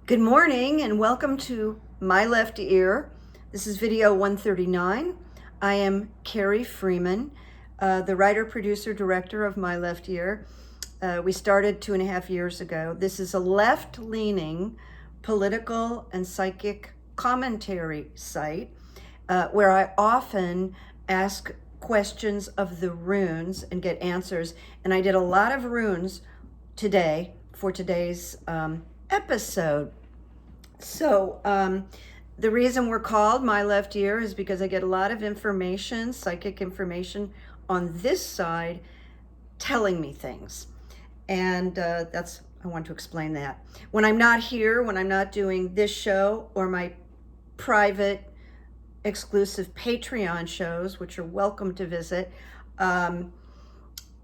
Good morning and welcome to My Left Ear. This is video 139. I am Carrie Freeman, the writer, producer, director of My Left Ear. We started 2.5 years ago. This is a left-leaning political and psychic commentary site where I often ask questions of the runes and get answers. And I did a lot of runes today for today's episode. So the reason we're called My Left Ear is because I get a lot of information, psychic information on this side telling me things. And I want to explain that. When I'm not here, when I'm not doing this show or my private exclusive Patreon shows, which are welcome to visit, I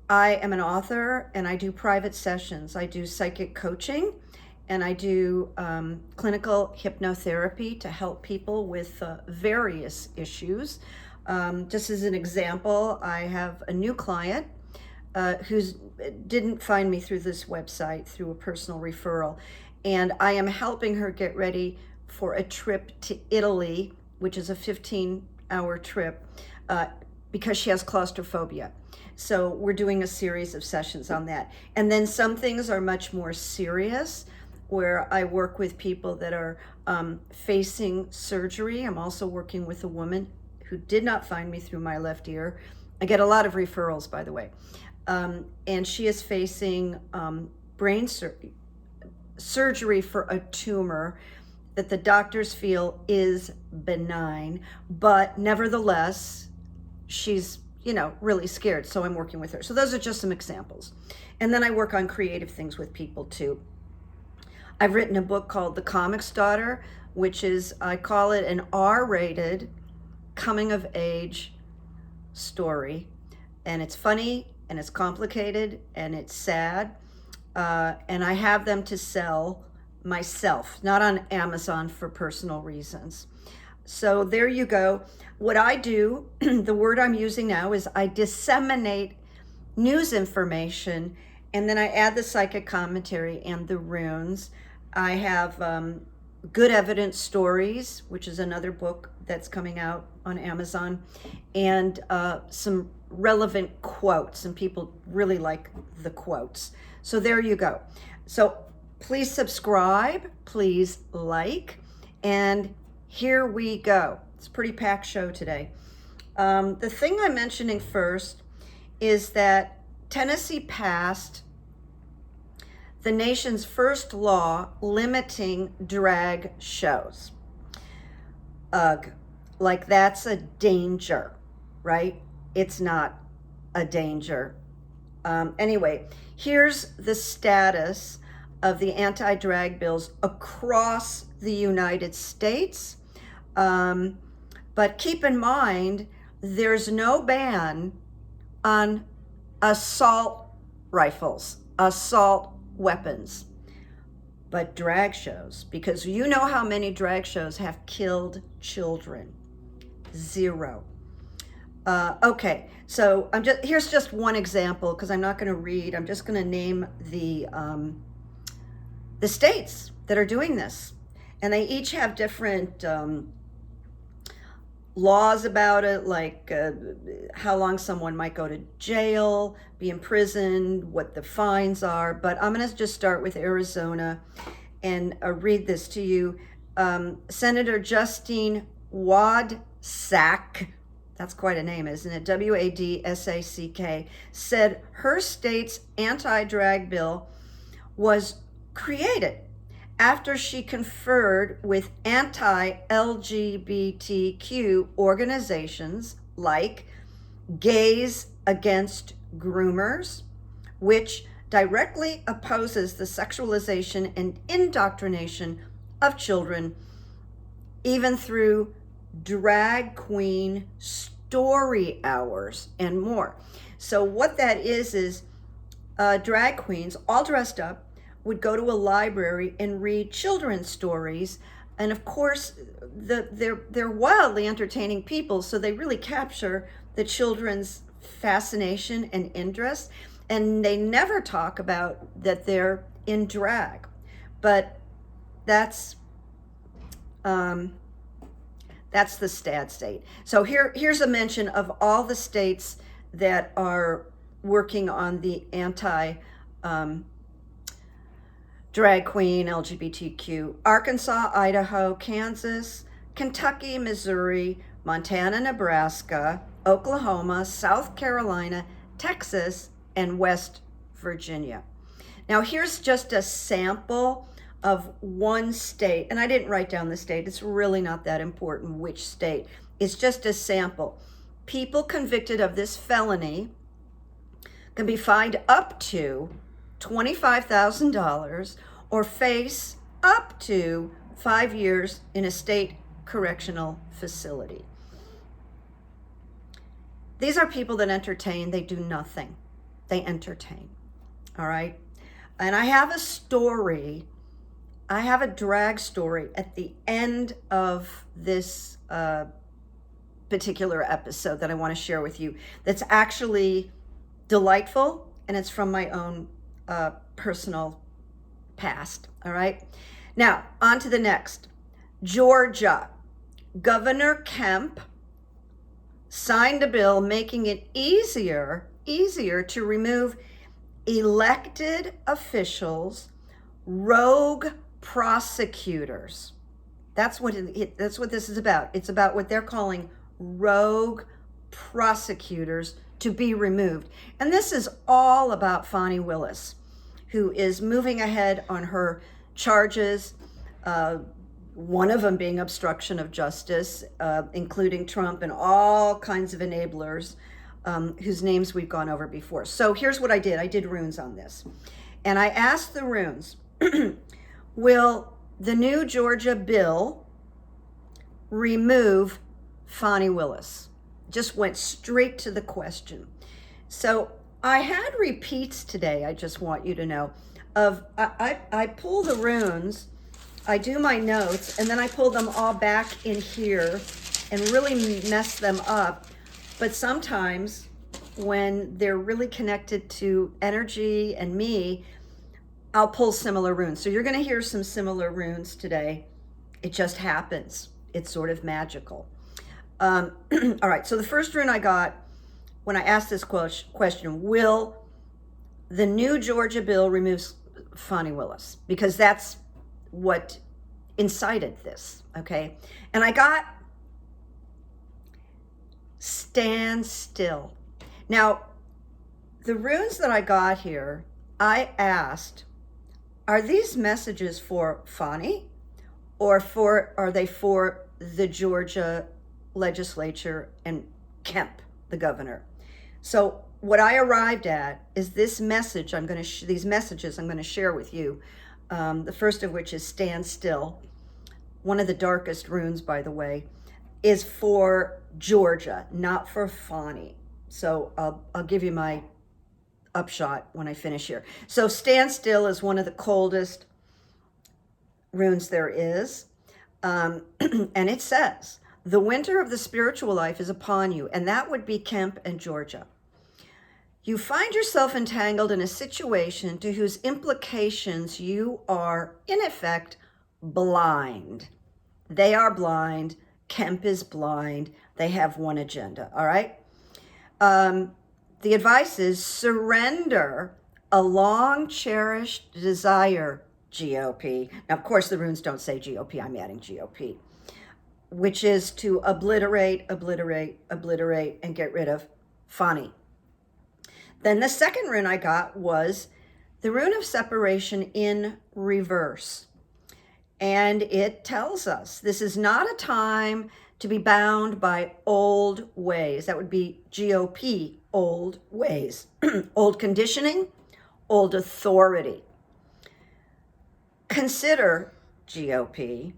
am an author and I do private sessions. I do psychic coaching and I do clinical hypnotherapy to help people with various issues. Just as an example, I have a new client who didn't find me through this website, through a personal referral. And I am helping her get ready for a trip to Italy, which is a 15-hour trip, because she has claustrophobia. So we're doing a series of sessions on that. And then some things are much more serious, where I work with people that are facing surgery. I'm also working with a woman who did not find me through My Left Ear. I get a lot of referrals, by the way. And she is facing brain surgery for a tumor that the doctors feel is benign, but nevertheless, she's really scared. So I'm working with her. So those are just some examples. And then I work on creative things with people too. I've written a book called The Comic's Daughter, which is, I call it an R-rated coming of age story. And it's funny and it's complicated and it's sad. And I have them to sell myself, not on Amazon for personal reasons. So there you go. What I do, the word I'm using now is I disseminate news information, and then I add the psychic commentary and the runes. I have Good Evidence Stories, which is another book that's coming out on Amazon, and some relevant quotes, and people really like the quotes. So there you go. So please subscribe, please like, and here we go. It's a pretty packed show today. The thing I'm mentioning first is that Tennessee passed the nation's first law limiting drag shows. Ugh, like that's a danger, right? It's not a danger. Anyway, here's the status of the anti-drag bills across the United States. But keep in mind, there's no ban on assault rifles, assault weapons, but drag shows, because you know how many drag shows have killed children? 0. Okay, so here's just one example, because I'm not going to read. I'm just going to name the states that are doing this, and they each have different laws about it, like how long someone might go to jail, be imprisoned, what the fines are. But I'm going to just start with Arizona and read this to you. Senator Justine Wadsack, that's quite a name, isn't it? Wadsack, said her state's anti-drag bill was created after she conferred with anti-LGBTQ organizations like Gays Against Groomers, which directly opposes the sexualization and indoctrination of children, even through drag queen story hours and more. So what that is drag queens all dressed up would go to a library and read children's stories. And of course, they're wildly entertaining people, so they really capture the children's fascination and interest. And they never talk about that they're in drag. But that's the STAD state. So here's a mention of all the states that are working on the anti drag queen, LGBTQ: Arkansas, Idaho, Kansas, Kentucky, Missouri, Montana, Nebraska, Oklahoma, South Carolina, Texas, and West Virginia. Now here's just a sample of one state, and I didn't write down the state. It's really not that important which state. It's just a sample. People convicted of this felony can be fined up to $25,000 or face up to 5 years in a state correctional facility. These are people that entertain. They do nothing. They entertain. All right? And I have a story. I have a drag story at the end of this particular episode that I want to share with you that's actually delightful, and it's from my own personal past. All right? Now, on to the next. Georgia. Governor Kemp signed a bill making it easier to remove elected officials, rogue prosecutors. That's what this is about. It's about what they're calling rogue prosecutors to be removed. And this is all about Fani Willis, who is moving ahead on her charges, one of them being obstruction of justice, including Trump and all kinds of enablers whose names we've gone over before. So here's what I did. I did runes on this. And I asked the runes, will the new Georgia bill remove Fani Willis? Just went straight to the question. So I had repeats today, I just want you to know, of I pull the runes, I do my notes, and then I pull them all back in here and really mess them up. But sometimes when they're really connected to energy and me, I'll pull similar runes. So you're going to hear some similar runes today. It just happens. It's sort of magical. All right, so the first rune I got when I asked this question, will the new Georgia bill remove Fani Willis? Because that's what incited this, okay? And I got stand still. Now, the runes that I got here, I asked, are these messages for Fani or are they for the Georgia legislature and Kemp, the governor? So what I arrived at is this message these messages I'm going to share with you. The first of which is stand still. One of the darkest runes, by the way, is for Georgia, not for Fani. So I'll give you my upshot when I finish here. So stand still is one of the coldest runes there is. And it says, the winter of the spiritual life is upon you, and that would be Kemp and Georgia. You find yourself entangled in a situation to whose implications you are, in effect, blind. They are blind. Kemp is blind. They have one agenda, all right? The advice is surrender a long-cherished desire, GOP. Now, of course, the runes don't say GOP. I'm adding GOP, which is to obliterate, and get rid of Fani. Then the second rune I got was the rune of separation in reverse. And it tells us this is not a time to be bound by old ways. That would be GOP, old ways, old conditioning, old authority. Consider, GOP,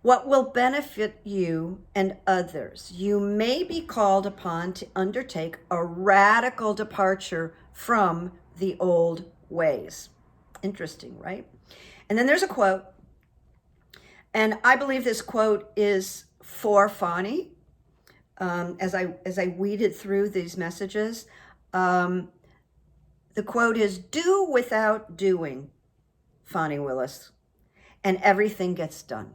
what will benefit you and others. You may be called upon to undertake a radical departure from the old ways. Interesting, right? And then there's a quote, and I believe this quote is for Fani. As I weeded through these messages, the quote is, "Do without doing, Fani Willis. and everything gets done.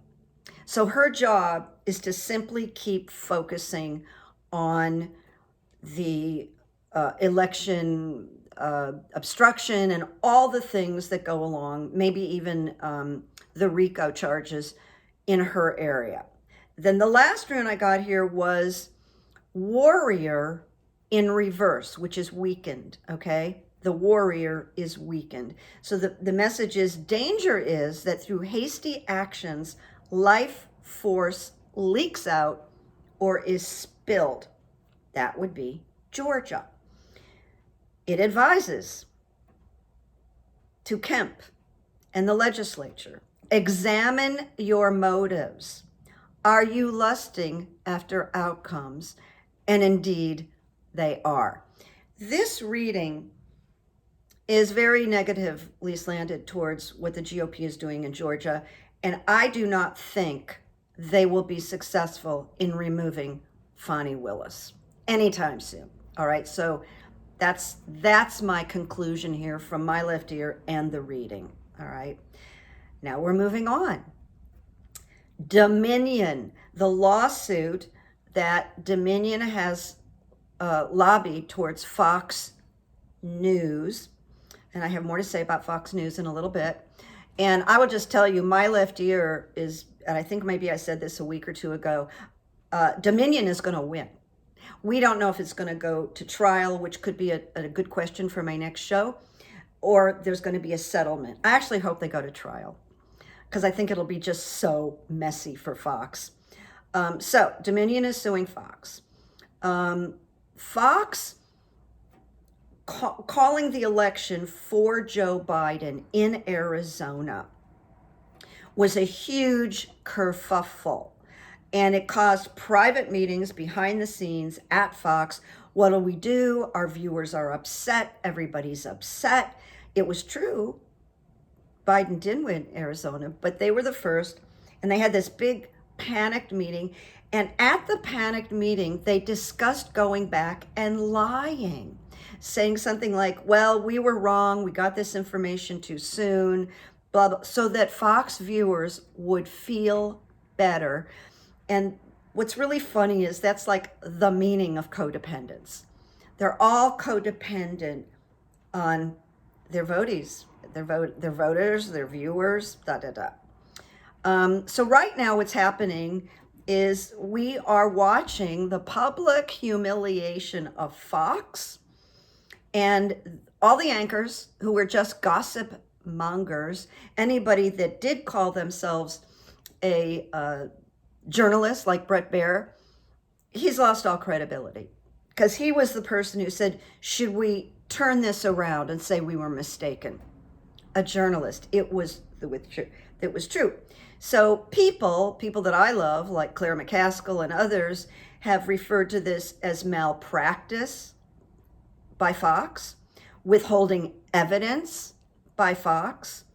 So her job is to simply keep focusing on the election obstruction and all the things that go along, maybe even the RICO charges in her area. Then the last rune I got here was warrior in reverse, which is weakened, okay? The warrior is weakened. So the message is, danger is that through hasty actions, life force leaks out or is spilled. That would be Georgia. It advises to Kemp and the legislature, examine your motives. Are you lusting after outcomes? And indeed, they are. This reading is very negatively slanted towards what the GOP is doing in Georgia, and I do not think they will be successful in removing Fani Willis anytime soon. All right, so that's my conclusion here from my left ear and the reading. All right, now we're moving on. Dominion, the lawsuit that Dominion has lobbied towards Fox News, and I have more to say about Fox News in a little bit. And I will just tell you, my left ear is, and I think maybe I said this a week or two ago, Dominion is going to win. We don't know if it's going to go to trial, which could be a good question for my next show, or there's going to be a settlement. I actually hope they go to trial, because I think it'll be just so messy for Fox. So Dominion is suing Fox. Fox calling the election for Joe Biden in Arizona was a huge kerfuffle, and it caused private meetings behind the scenes at Fox. What do we do? Our viewers are upset. Everybody's upset. It was true. Biden did win Arizona, but they were the first, and they had this big panicked meeting. And at the panicked meeting, they discussed going back and lying, saying something like, well, we were wrong. We got this information too soon, blah, blah, so that Fox viewers would feel better. And what's really funny is that's like the meaning of codependence. They're all codependent on their votees, their voters, their viewers, da, da, da. So right now what's happening is we are watching the public humiliation of Fox and all the anchors who were just gossip mongers. Anybody that did call themselves a journalist like Bret Baier, he's lost all credibility, because he was the person who said, should we turn this around and say we were mistaken? A journalist. It was true. So people that I love, like Claire McCaskill and others, have referred to this as malpractice by Fox, withholding evidence by Fox,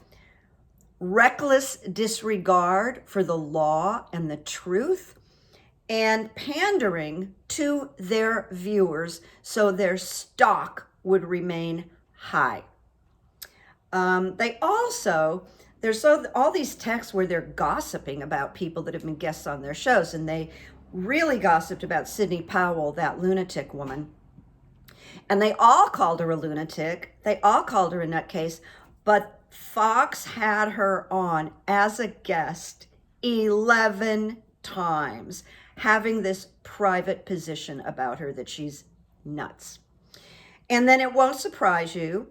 reckless disregard for the law and the truth, and pandering to their viewers so their stock would remain high. There's all these texts where they're gossiping about people that have been guests on their shows, and they really gossiped about Sidney Powell, that lunatic woman. And they all called her a lunatic. They all called her a nutcase, but Fox had her on as a guest 11 times, having this private position about her that she's nuts. And then it won't surprise you,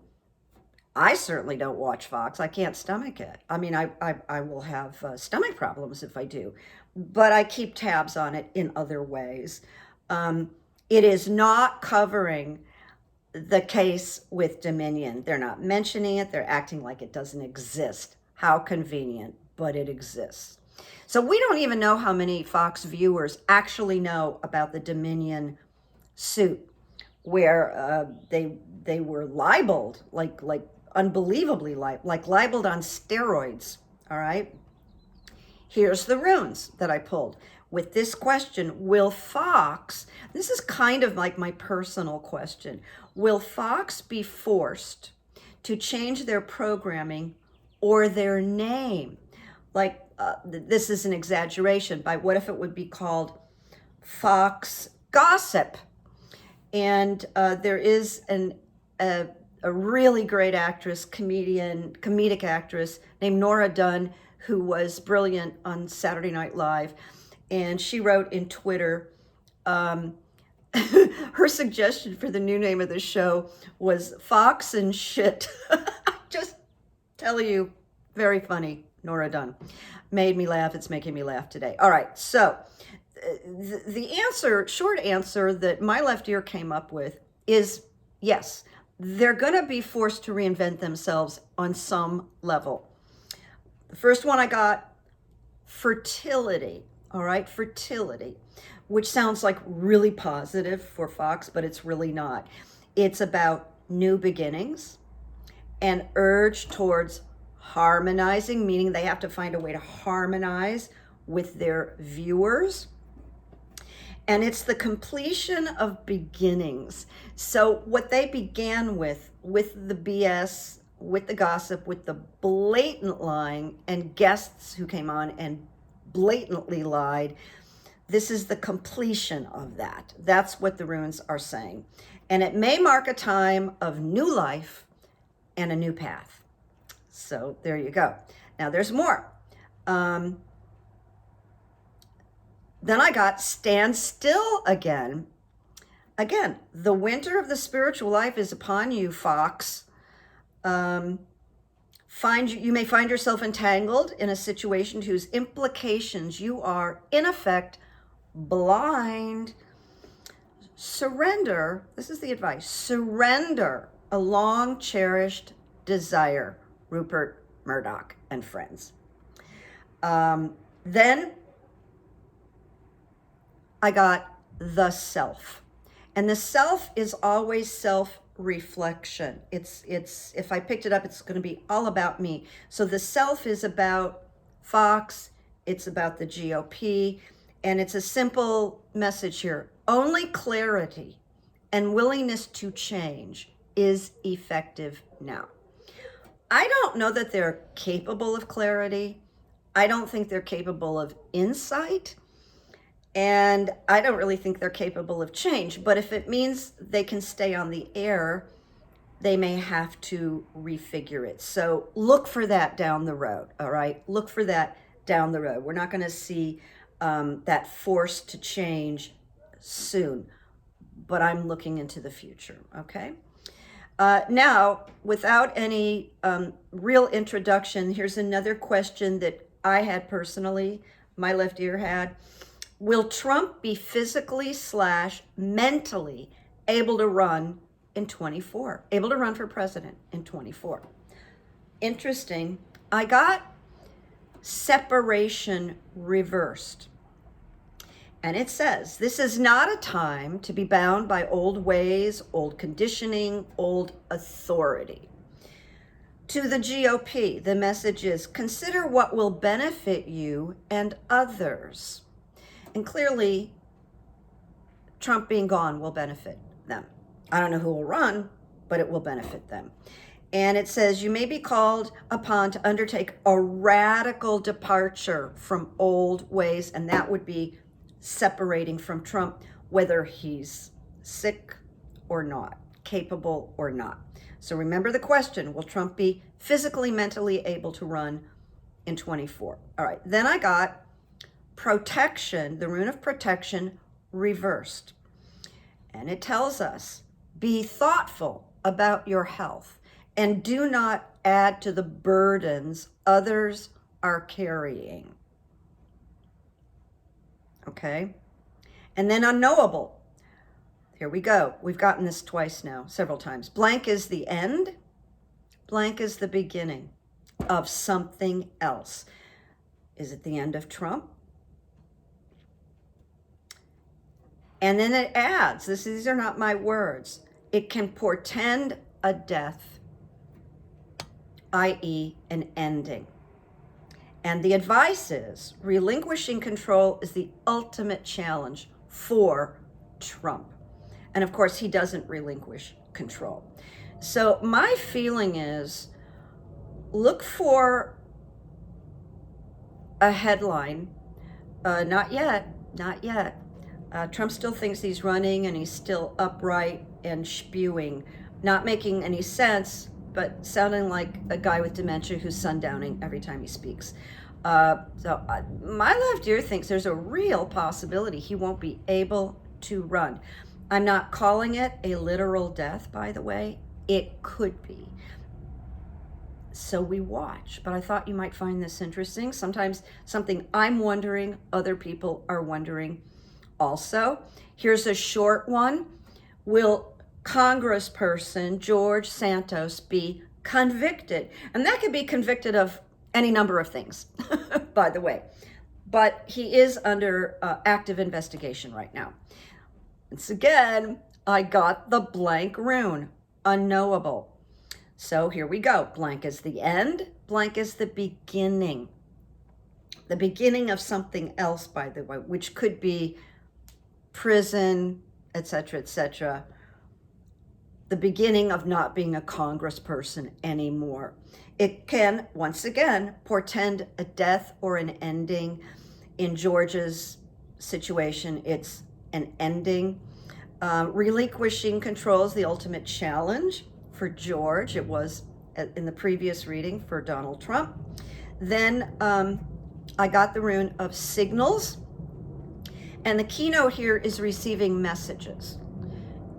I certainly don't watch Fox. I can't stomach it. I mean, I will have stomach problems if I do, but I keep tabs on it in other ways. It is not covering the case with Dominion. They're not mentioning it. They're acting like it doesn't exist. How convenient, but it exists. So we don't even know how many Fox viewers actually know about the Dominion suit, where they were libeled, like unbelievably libeled on steroids. All right. Here's the runes that I pulled with this question. Will Fox, this is kind of like my personal question, will Fox be forced to change their programming or their name? like this is an exaggeration, but what if it would be called Fox Gossip? And there is a really great actress, comedic actress named Nora Dunn, who was brilliant on Saturday Night Live. And she wrote in Twitter, her suggestion for the new name of the show was Fox and Shit. Just tell you, very funny, Nora Dunn. Made me laugh. It's making me laugh today. All right, so the answer, short answer that My Left Ear came up with is yes, they're going to be forced to reinvent themselves on some level. The first one I got, fertility. All right, fertility, which sounds like really positive for Fox, but it's really not. It's about new beginnings, an urge towards harmonizing, meaning they have to find a way to harmonize with their viewers. And it's the completion of beginnings. So what they began with the BS, with the gossip, with the blatant lying, and guests who came on and blatantly lied, this is the completion of that. That's what the runes are saying. And it may mark a time of new life and a new path. So there you go. Now there's more. Then I got stand still again. Again, the winter of the spiritual life is upon you, Fox. You may find yourself entangled in a situation whose implications you are, in effect, blind. Surrender, this is the advice, surrender a long cherished desire, Rupert Murdoch and friends. Then I got the self. And the self is always self-reflection. It's if I picked it up, it's going to be all about me. So the self is about Fox, it's about the GOP, and it's a simple message here. Only clarity and willingness to change is effective now. I don't know that they're capable of clarity. I don't think they're capable of insight. And I don't really think they're capable of change. But if it means they can stay on the air, they may have to refigure it. So look for that down the road, all right? Look for that down the road. We're not going to see that force to change soon, but I'm looking into the future, okay? Now, without any real introduction, here's another question that I had personally, My Left Ear had. Will Trump be physically / mentally able to run in 24? Able to run for president in 24? Interesting. I got separation reversed. And it says, this is not a time to be bound by old ways, old conditioning, old authority. To the GOP, the message is, consider what will benefit you and others. And clearly, Trump being gone will benefit them. I don't know who will run, but it will benefit them. And it says, you may be called upon to undertake a radical departure from old ways, and that would be separating from Trump, whether he's sick or not, capable or not. So remember the question, will Trump be physically, mentally able to run in 24? All right, then I got protection, the rune of protection reversed. And it tells us, be thoughtful about your health and do not add to the burdens others are carrying. Okay? And then unknowable. Here we go. We've gotten this twice now, several times. Blank is the end. Blank is the beginning of something else. Is it the end of Trump? And then it adds, these are not my words, it can portend a death, i.e. an ending. And the advice is, relinquishing control is the ultimate challenge for Trump. And of course, he doesn't relinquish control. So my feeling is, look for a headline. Not yet, not yet. Trump still thinks he's running and he's still upright and spewing, not making any sense, but sounding like a guy with dementia who's sundowning every time he speaks. My left ear thinks there's a real possibility he won't be able to run. I'm not calling it a literal death, by the way. It could be. So we watch, but I thought you might find this interesting. Sometimes something I'm wondering, other people are wondering also. Here's a short one. Will Congressperson George Santos be convicted? And that could be convicted of any number of things, by the way. But he is under active investigation right now. Once again, I got the blank rune, unknowable. So here we go. Blank is the end, blank is the beginning. The beginning of something else, by the way, which could be prison, etc., etc. The beginning of not being a congressperson anymore. It can, once again, portend a death or an ending. In George's situation, it's an ending. Relinquishing control is the ultimate challenge for George. It was in the previous reading for Donald Trump. Then I got the rune of signals. And the keynote here is receiving messages,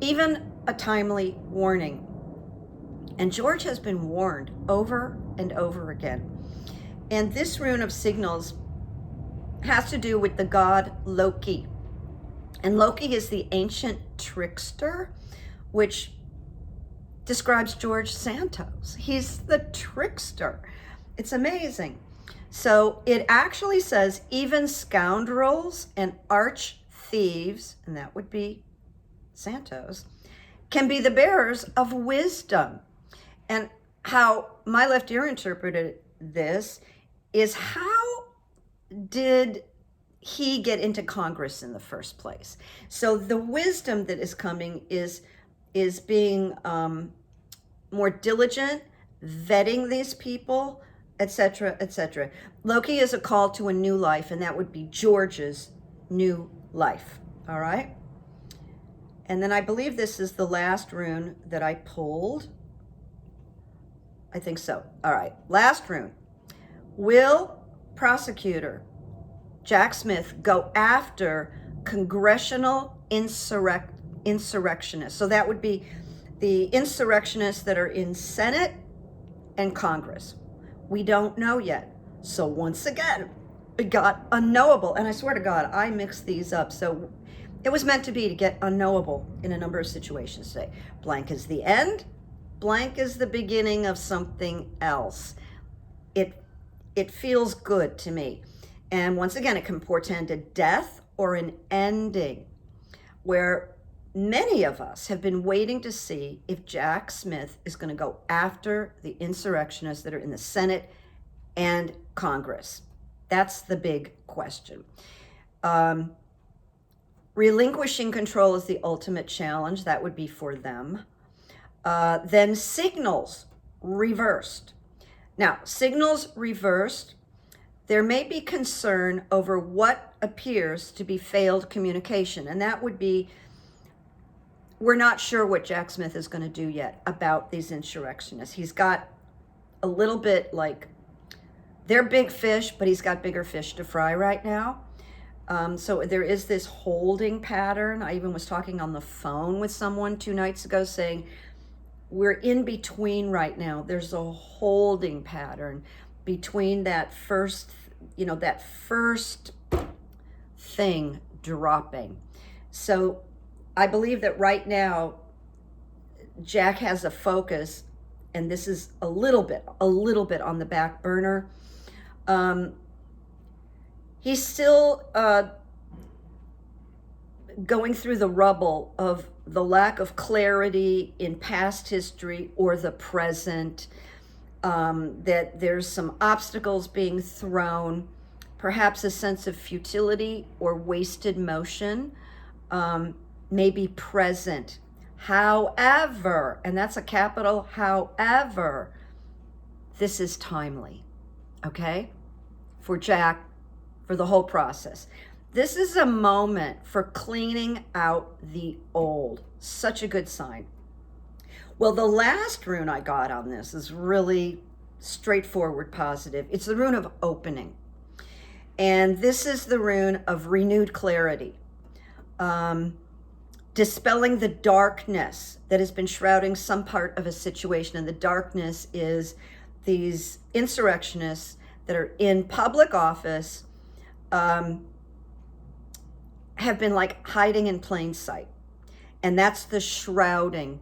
even a timely warning. And George has been warned over and over again. And this rune of signals has to do with the god Loki. And Loki is the ancient trickster, which describes George Santos. He's the trickster. It's amazing. So it actually says even scoundrels and arch thieves, and that would be Santos, can be the bearers of wisdom. And how my left ear interpreted this is, how did he get into Congress in the first place? So the wisdom that is coming is being more diligent, vetting these people, etc., etc. Loki is a call to a new life, and that would be George's new life. All right. And then I believe this is the last rune that I pulled. I think so. All right. Last rune. Will prosecutor Jack Smith go after congressional insurrectionists? So that would be the insurrectionists that are in Senate and Congress. We don't know yet. So once again, it got unknowable. And I swear to God, I mixed these up. So it was meant to be, to get unknowable in a number of situations today. Blank is the end. Blank is the beginning of something else. It feels good to me. And once again, it can portend a death or an ending, where many of us have been waiting to see if Jack Smith is going to go after the insurrectionists that are in the Senate and Congress. That's the big question. Relinquishing control is the ultimate challenge. That would be for them. Then signals reversed. Now, signals reversed, there may be concern over what appears to be failed communication. And that would be, we're not sure what Jack Smith is going to do yet about these insurrectionists. He's got a little bit like, they're big fish, but he's got bigger fish to fry right now. So there is this holding pattern. I even was talking on the phone with someone 2 nights ago saying, we're in between right now. There's a holding pattern between that first, that first thing dropping. So I believe that right now, Jack has a focus, and this is a little bit on the back burner. He's still going through the rubble of the lack of clarity in past history or the present, that there's some obstacles being thrown, perhaps a sense of futility or wasted motion may be present. However, and that's a capital however, this is timely, okay? For Jack for the whole process. This is a moment for cleaning out the old. Such a good sign. Well, the last rune I got on this is really straightforward positive. It's the rune of opening. And this is the rune of renewed clarity. Dispelling the darkness that has been shrouding some part of a situation. And the darkness is these insurrectionists that are in public office, have been like hiding in plain sight. And that's the shrouding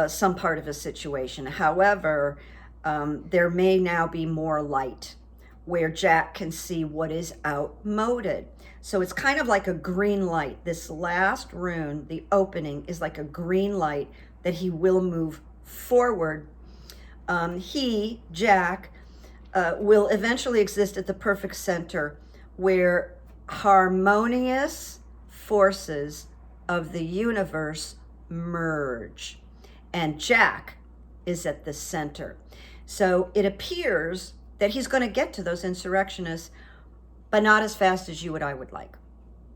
some part of a situation. However, there may now be more light where Jack can see what is outmoded. So it's kind of like a green light. This last rune, the opening, is like a green light that he will move forward. He, Jack, will eventually exist at the perfect center where harmonious forces of the universe merge. And Jack is at the center. So it appears that he's going to get to those insurrectionists, but not as fast as you and I would like.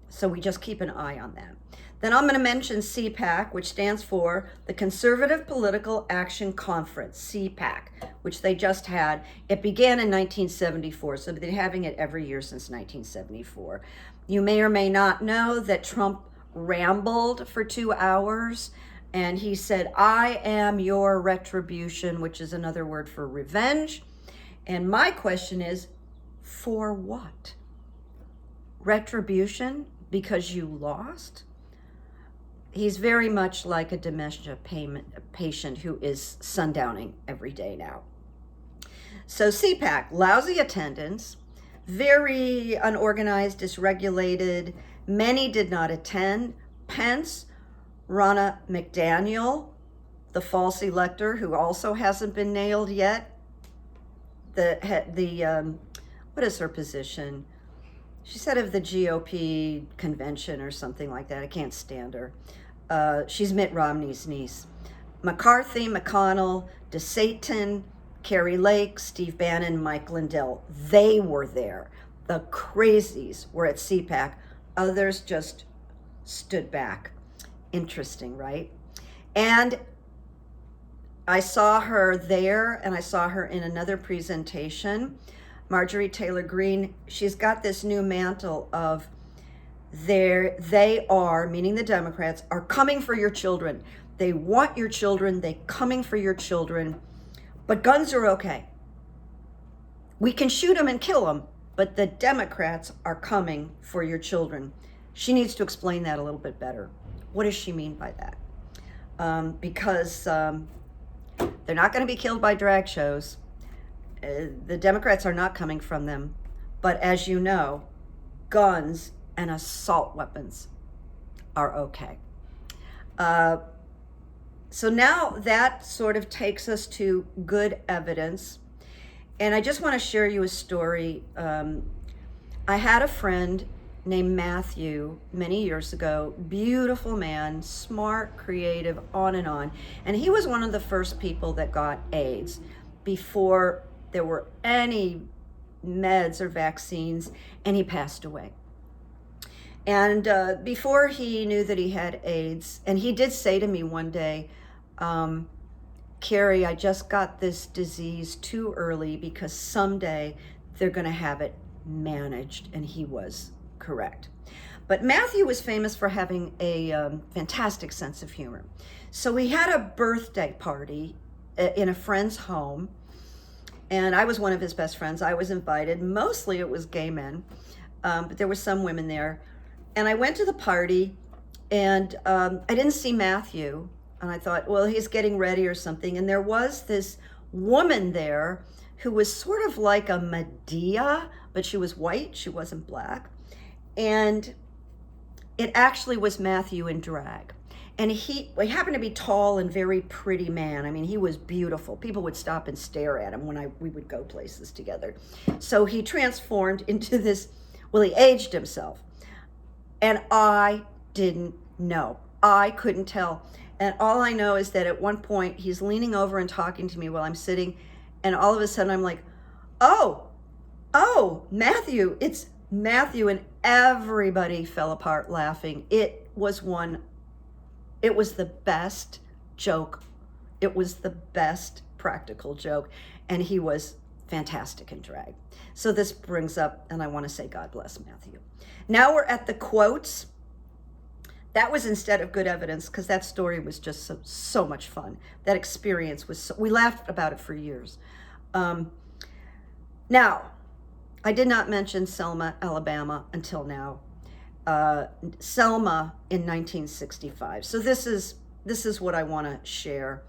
So we just keep an eye on that. Then I'm going to mention CPAC, which stands for the Conservative Political Action Conference, CPAC, which they just had. It began in 1974, so they've been having it every year since 1974. You may or may not know that Trump rambled for 2 hours, and he said, "I am your retribution," which is another word for revenge. And my question is, for what? Retribution because you lost? He's very much like a dementia patient who is sundowning every day now. So CPAC, lousy attendance, very unorganized, dysregulated. Many did not attend. Pence, Ronna McDaniel, the false elector who also hasn't been nailed yet. What is her position? She's head of the GOP convention or something like that. I can't stand her. She's Mitt Romney's niece. McCarthy, McConnell, DeSatan, Carrie Lake, Steve Bannon, Mike Lindell. They were there. The crazies were at CPAC. Others just stood back. Interesting, right? And I saw her there, and I saw her in another presentation. Marjorie Taylor Greene, she's got this new mantle of they are, meaning the Democrats, are coming for your children. They want your children. They're coming for your children. But guns are okay. We can shoot them and kill them, but the Democrats are coming for your children. She needs to explain that a little bit better. What does she mean by that? Because they're not going to be killed by drag shows. The Democrats are not coming from them. But as you know, guns and assault weapons are okay. So now that sort of takes us to good evidence. And I just want to share you a story. I had a friend named Matthew many years ago, beautiful man, smart, creative, on and on. And he was one of the first people that got AIDS before there were any meds or vaccines, and he passed away. And before he knew that he had AIDS, and he did say to me one day, "Carrie, I just got this disease too early because someday they're going to have it managed," and he was correct. But Matthew was famous for having a fantastic sense of humor. So we had a birthday party in a friend's home, and I was one of his best friends. I was invited. Mostly it was gay men, but there were some women there. And I went to the party, and I didn't see Matthew, and I thought, well, he's getting ready or something. And there was this woman there who was sort of like a Medea, but she was white, she wasn't black. And it actually was Matthew in drag. And he happened to be tall and very pretty man. I mean, he was beautiful. People would stop and stare at him when we would go places together. So he transformed into this, well, he aged himself. And I didn't know. I couldn't tell. And all I know is that at one point he's leaning over and talking to me while I'm sitting. And all of a sudden I'm like, oh, Oh, Matthew, it's Matthew, and everybody fell apart laughing. It was the best joke. It was the best practical joke, and he was fantastic in drag. So this brings up, and I want to say God bless Matthew. Now we're at the quotes. That was instead of good evidence, because that story was just so much fun. That experience was, we laughed about it for years. Now, I did not mention Selma, Alabama until now. Selma in 1965. So this is what I want to share.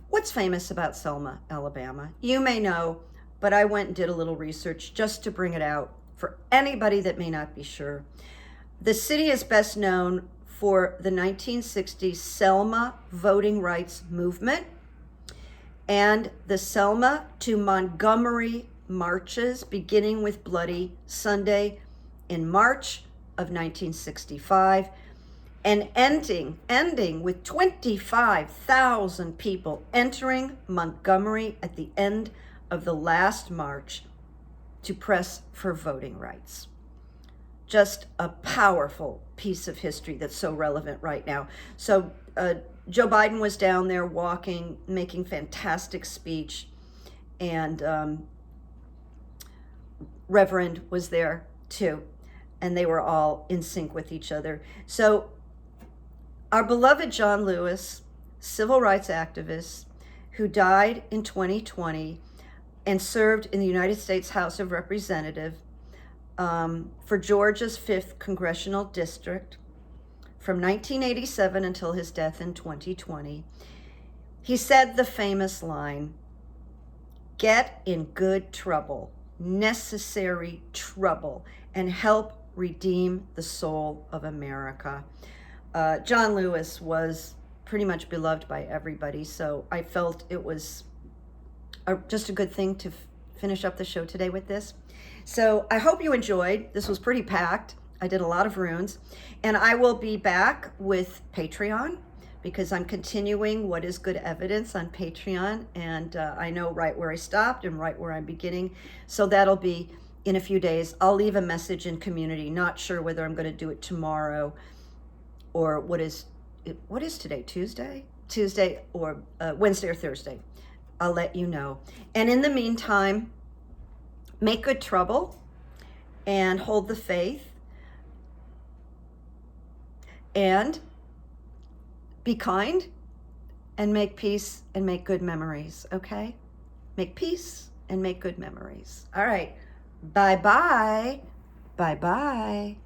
What's famous about Selma, Alabama? You may know, but I went and did a little research just to bring it out for anybody that may not be sure. The city is best known for the 1960s Selma voting rights movement and the Selma to Montgomery marches, beginning with Bloody Sunday in March of 1965 and ending with 25,000 people entering Montgomery at the end of the last march to press for voting rights. Just a powerful piece of history that's so relevant right now. So Joe Biden was down there walking, making fantastic speech, and Reverend was there too, and they were all in sync with each other. So our beloved John Lewis, civil rights activist who died in 2020 and served in the United States House of Representatives for Georgia's 5th Congressional District from 1987 until his death in 2020. He said the famous line, "Get in good trouble, necessary trouble, and help redeem the soul of America." John Lewis was pretty much beloved by everybody, so I felt it was just a good thing to finish up the show today with this. So I hope you enjoyed. This was pretty packed. I did a lot of runes, and I will be back with Patreon because I'm continuing What is Good Evidence on Patreon, and I know right where I stopped and right where I'm beginning. So that'll be in a few days. I'll leave a message in community. Not sure whether I'm going to do it tomorrow or what is today? Tuesday or Wednesday or Thursday. I'll let you know. And in the meantime, make good trouble and hold the faith and be kind and make peace and make good memories, okay? Make peace and make good memories. All right. Bye-bye. Bye-bye.